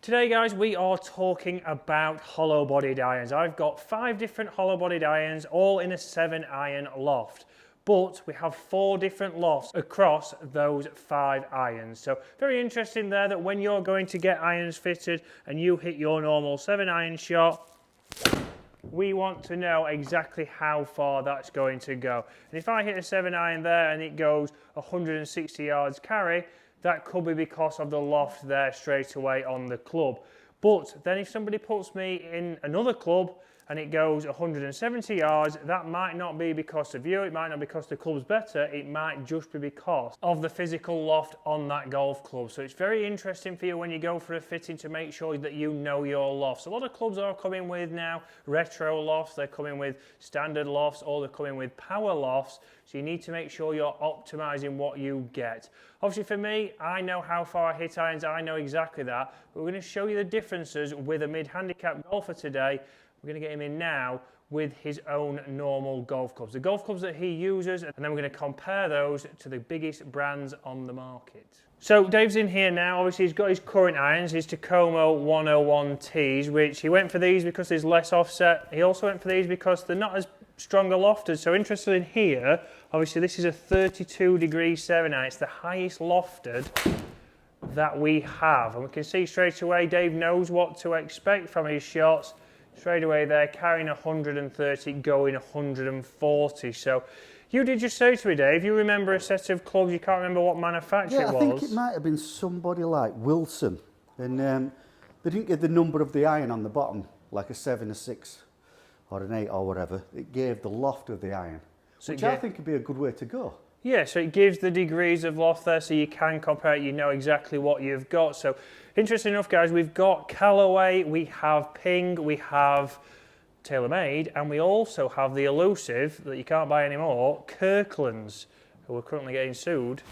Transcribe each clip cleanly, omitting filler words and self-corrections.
Today guys, we are talking about hollow bodied irons. I've got 5 different hollow bodied irons, all in a 7-iron loft. But we have 4 different lofts across those 5 irons. So very interesting there that when you're going to get irons fitted and you hit your normal 7-iron shot, we want to know exactly how far that's going to go. And if I hit a 7-iron there and it goes 160 yards carry, that could be because of the loft there straight away on the club. But then if somebody puts me in another club and it goes 170 yards, that might not be because of you, it might not be because the club's better, it might just be because of the physical loft on that golf club. So it's very interesting for you when you go for a fitting to make sure that you know your lofts. A lot of clubs are coming with now retro lofts, they're coming with standard lofts, or they're coming with power lofts. So you need to make sure you're optimizing what you get. Obviously for me, I know how far I hit irons, I know exactly that. But we're going to show you the differences with a mid-handicap golfer today. We're going to get him in now with his own normal golf clubs. The golf clubs that he uses, and then we're going to compare those to the biggest brands on the market. So Dave's in here now. Obviously he's got his current irons, his Tacomo 101Ts, which he went for these because there's less offset. He also went for these because they're not as stronger lofted. So interested in here, obviously this is a 32-degree 7-iron. It's the highest lofted that we have. And we can see straight away Dave knows what to expect from his shots. Straight away there, carrying 130, going 140. So you did just say to me, Dave, you remember a set of clubs, you can't remember what manufacturer it was. Yeah, I think it might have been somebody like Wilson. And they didn't give the number of the iron on the bottom, like a 7, a 6, or an 8 or whatever. It gave the loft of the iron, so which I think would be a good way to go. Yeah, so it gives the degrees of loft there so you can compare it, you know exactly what you've got. So interesting enough guys, we've got Callaway, we have Ping, we have TaylorMade, and we also have the elusive, that you can't buy anymore, Kirkland's, who are currently getting sued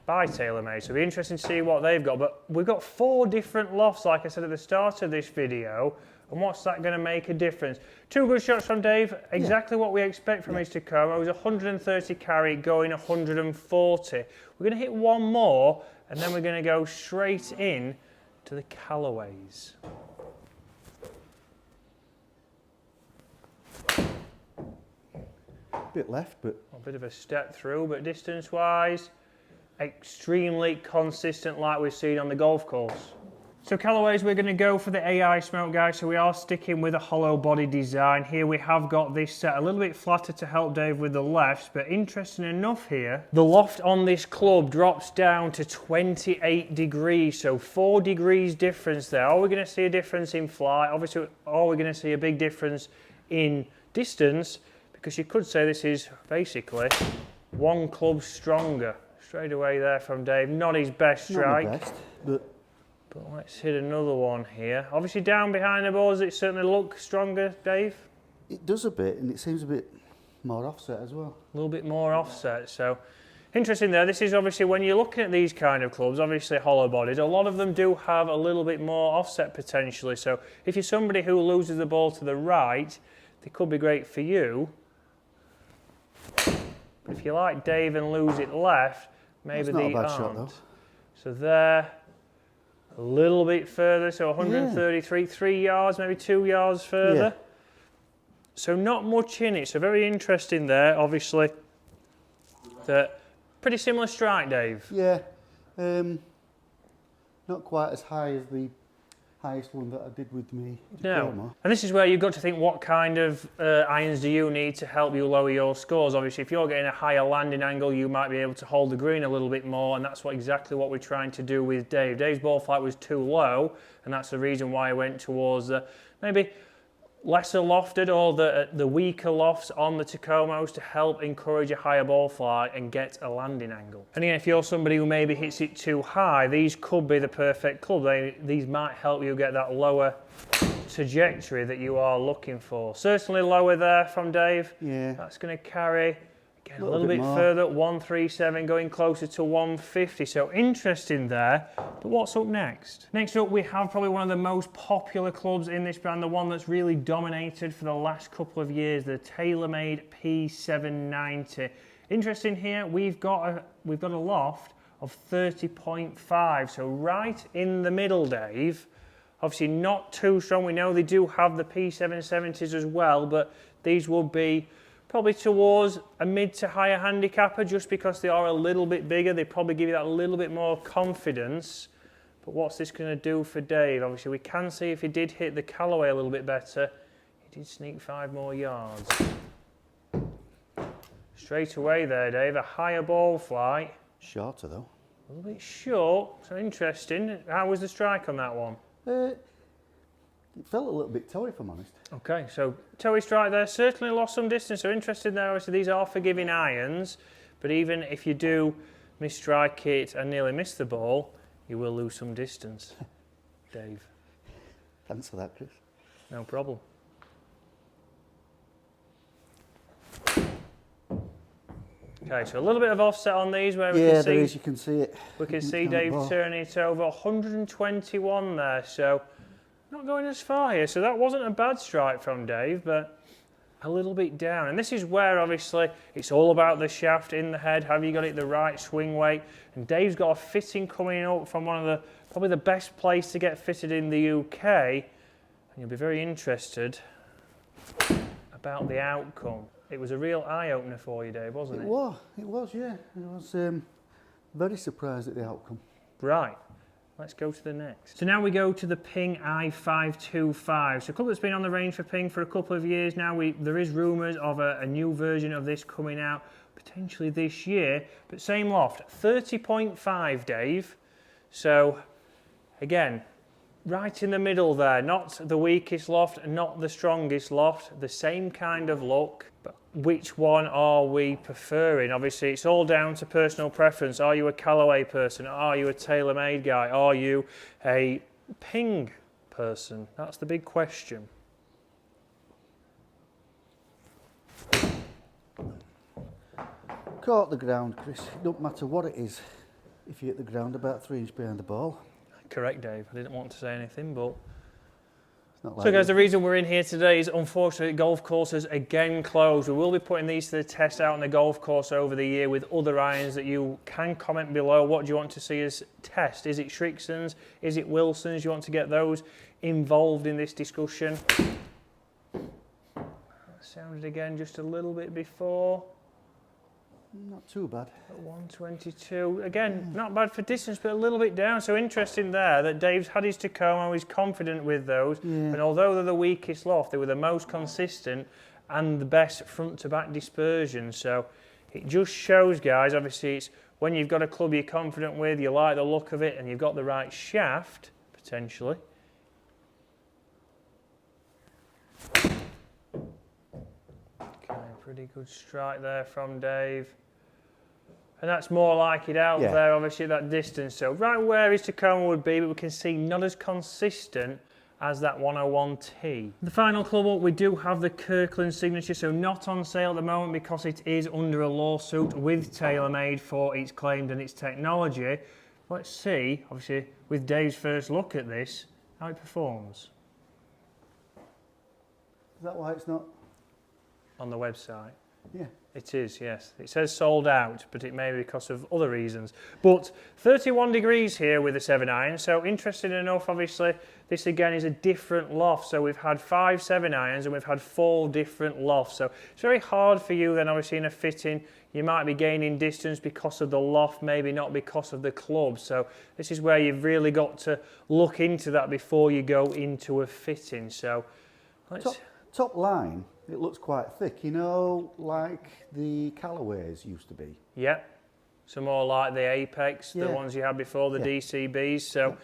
by TaylorMade. So it'll be interesting to see what they've got. But we've got 4 different lofts, like I said at the start of this video. And what's that going to make a difference? 2 good shots from Dave, exactly what we expect from his Tacomo. It was 130 carry, going 140. We're going to hit one more, and then we're going to go straight in to the Callaways. Bit left, but a bit of a step through, but distance-wise, extremely consistent like we've seen on the golf course. So Callaways, we're going to go for the Ai Smoke, guys, so we are sticking with a hollow body design. Here we have got this set a little bit flatter to help Dave with the lefts, but interesting enough here, the loft on this club drops down to 28 degrees, so 4 degrees difference there. Are we going to see a difference in flight? Obviously, are we going to see a big difference in distance? Because you could say this is basically one club stronger. Straight away there from Dave, not his best strike. Not the best, but let's hit another one here. Obviously down behind the balls, it certainly looks stronger, Dave. It does a bit, and it seems a bit more offset as well. A little bit more offset, so interesting there. This is obviously, when you're looking at these kind of clubs, obviously hollow bodied, a lot of them do have a little bit more offset potentially. So if you're somebody who loses the ball to the right, they could be great for you. But if you like Dave and lose it left, maybe they aren't. Shot, though. So there, a little bit further, so 133, 3 yards, maybe 2 yards further. Yeah. So not much in it, so very interesting there, obviously. Pretty similar strike, Dave. Yeah, not quite as high as the highest one that I did with me. No, and this is where you've got to think, what kind of irons do you need to help you lower your scores? Obviously, if you're getting a higher landing angle, you might be able to hold the green a little bit more, and that's exactly what we're trying to do with Dave. Dave's ball flight was too low, and that's the reason why I went towards maybe lesser lofted or the weaker lofts on the Tacomos to help encourage a higher ball flight and get a landing angle. And again, if you're somebody who maybe hits it too high, these could be the perfect club. These might help you get that lower trajectory that you are looking for. Certainly lower there from Dave. Yeah. That's going to carry again a little bit further, 137 going closer to 150. So interesting there. But what's up next? Next up, we have probably one of the most popular clubs in this brand, the one that's really dominated for the last couple of years, the TaylorMade P790. Interesting here, we've got a loft of 30.5, so right in the middle, Dave, Obviously not too strong. We know they do have the P770s as well, but these will be probably towards a mid to higher handicapper just because they are a little bit bigger. They probably give you that little bit more confidence. But what's this going to do for Dave? Obviously we can see if he did hit the Callaway a little bit better, he did sneak 5 more yards. Straight away there, Dave, a higher ball flight. Shorter though. A little bit short, so interesting. How was the strike on that one? It felt a little bit toey, if I'm honest. Okay, so toey strike there, certainly lost some distance. So interesting there, obviously these are forgiving irons, but even if you do misstrike it and nearly miss the ball, you will lose some distance. Dave. Thanks for that, Chris. No problem. Okay, so a little bit of offset on these where we can see. Yeah, there is, you can see it. We can see Dave turning it over, 121 there, so not going as far here. So that wasn't a bad strike from Dave, but a little bit down. And this is where obviously it's all about the shaft in the head. Have you got it the right swing weight? And Dave's got a fitting coming up from one of the, probably the best place to get fitted in the UK. And you'll be very interested about the outcome. It was a real eye-opener for you, Dave, wasn't it? It was, yeah. I was very surprised at the outcome. Right, let's go to the next. So now we go to the Ping i525. So a club that's been on the range for Ping for a couple of years now. There is rumours of a new version of this coming out potentially this year, but same loft, 30.5, Dave. So again, right in the middle there, not the weakest loft, not the strongest loft, the same kind of look. But which one are we preferring? Obviously, it's all down to personal preference. Are you a Callaway person? Are you a TaylorMade guy? Are you a Ping person? That's the big question. Caught the ground, Chris. It don't matter what it is. If you hit the ground about 3 inches behind the ball. Correct, Dave. I didn't want to say anything, but... Like So guys, the reason we're in here today is unfortunately golf courses again closed. We will be putting these to the test out on the golf course over the year with other irons that you can comment below. What do you want to see us test? Is it Shrixons? Is it Wilsons? You want to get those involved in this discussion? That sounded again just a little bit before. Not too bad. At 122. Again, not bad for distance, but a little bit down. So interesting there that Dave's had his Tacomo, he's confident with those. Yeah. And although they're the weakest loft, they were the most consistent and the best front to back dispersion. So it just shows, guys, obviously it's when you've got a club you're confident with, you like the look of it, and you've got the right shaft, potentially. Okay, pretty good strike there from Dave. And that's more like it out there, obviously, at that distance. So right where his Tacomo would be, but we can see not as consistent as that 101T. The final club up, we do have the Kirkland Signature, so not on sale at the moment because it is under a lawsuit with TaylorMade for its claims and its technology. Let's see, obviously, with Dave's first look at this, how it performs. Is that why it's not? On the website. Yeah. It is, yes. It says sold out, but it may be because of other reasons. But 31 degrees here with the 7-iron, so interesting enough, obviously, this again is a different loft. So we've had 5 7-irons and we've had 4 different lofts. So it's very hard for you then, obviously, in a fitting. You might be gaining distance because of the loft, maybe not because of the club. So this is where you've really got to look into that before you go into a fitting. So let's... Top line, it looks quite thick, you know, like the Callaways used to be. Yeah, so more like the Apex, the ones you had before, the DCBs. So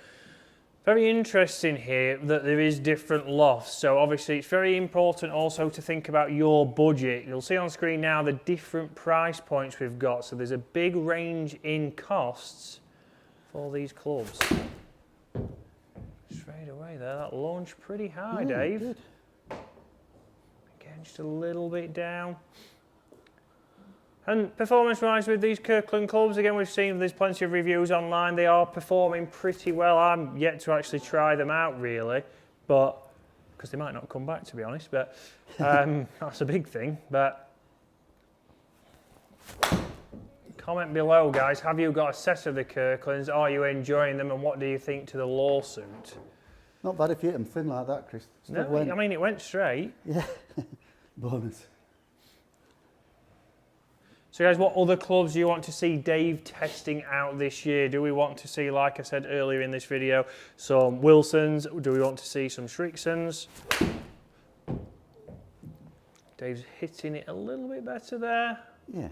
very interesting here that there is different lofts. So obviously it's very important also to think about your budget. You'll see on screen now the different price points we've got. So there's a big range in costs for these clubs. Straight away there, that launched pretty high, Dave. Good. Just a little bit down. And performance-wise with these Kirkland clubs, again, we've seen there's plenty of reviews online. They are performing pretty well. I'm yet to actually try them out, really, but because they might not come back, to be honest. But that's a big thing. But comment below, guys. Have you got a set of the Kirklands? Are you enjoying them? And what do you think to the lawsuit? Not bad if you hit them thin like that, Chris. No, I mean, it went straight. Yeah, bonus. So guys, what other clubs do you want to see Dave testing out this year? Do we want to see, like I said earlier in this video, some Wilsons? Do we want to see some Srixons? Dave's hitting it a little bit better there. Yeah.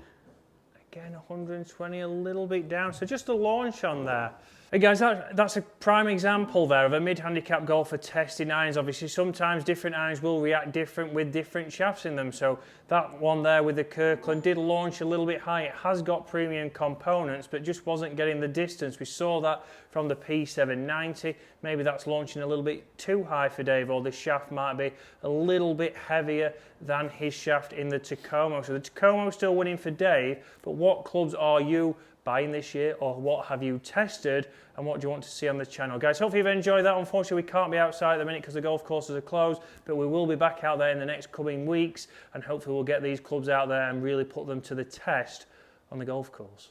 Again, 120, a little bit down. So just a launch on there. Hey guys, that's a prime example there of a mid-handicap golfer testing irons. Obviously, sometimes different irons will react different with different shafts in them. So that one there with the Kirkland did launch a little bit high. It has got premium components, but just wasn't getting the distance. We saw that from the P790. Maybe that's launching a little bit too high for Dave, or the shaft might be a little bit heavier than his shaft in the Tacomo. So the Tacomo is still winning for Dave, but what clubs are you buying this year, or what have you tested, and what do you want to see on the channel? Guys, hopefully you've enjoyed that. Unfortunately, we can't be outside at the minute because the golf courses are closed, but we will be back out there in the next coming weeks, and hopefully we'll get these clubs out there and really put them to the test on the golf course.